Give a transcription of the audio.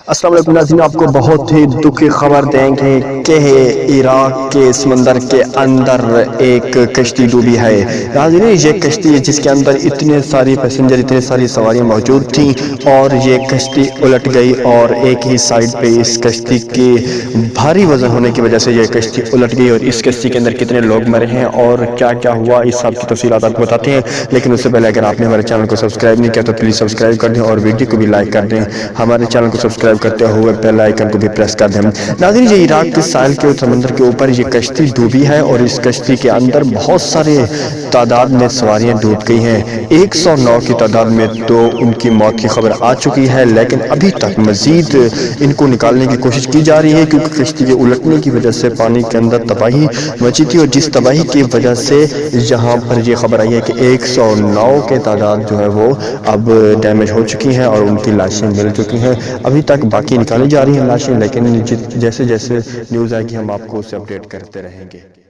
السلام علیکم ناظرین، آپ کو بہت ہی دکھی خبر دیں گے کہ عراق کے سمندر کے اندر ایک کشتی ڈوبی ہے۔ ناظرین، یہ کشتی جس کے اندر اتنے ساری پیسنجر، اتنے ساری سواریاں موجود تھیں، اور یہ کشتی الٹ گئی، اور ایک ہی سائڈ پہ اس کشتی کے بھاری وزن ہونے کی وجہ سے یہ کشتی الٹ گئی، اور اس کشتی کے اندر کتنے لوگ مرے ہیں اور کیا کیا ہوا، اس سب کی تفصیلات آپ کو بتاتے ہیں۔ لیکن اس سے پہلے اگر آپ نے ہمارے چینل کو سبسکرائب نہیں کیا تو پلیز سبسکرائب کر دیں اور ویڈیو کو بھی لائک کر دیں۔ ہمارے چینل کو سبسکرائب کرتے ہوئے بیل آئیکن کو بھی پریس کر دیں۔ ناظرین، یہ عراق کے ساحل کے سمندر کے اوپر یہ کشتی ڈوبی ہے، اور اس کشتی کے اندر بہت سارے تعداد میں سواریاں ڈوب گئی ہیں۔ 109 کی تعداد میں تو ان کی موت کی خبر آ چکی ہے، لیکن ابھی تک مزید ان کو نکالنے کی کوشش کی جا رہی ہے، کیونکہ کشتی کے الٹنے کی وجہ سے پانی کے اندر تباہی مچی تھی، اور جس تباہی کی وجہ سے یہاں پر یہ خبر آئی ہے کہ 109 کے تعداد جو ہے وہ اب ڈیمیج ہو چکی ہیں اور ان کی لاشیں مل چکی ہیں۔ ابھی تک باقی نکالی جا رہی ہیں لاشیں، لیکن جیسے جیسے نیوز آئے گی ہم آپ کو اسے اپڈیٹ کرتے رہیں گے۔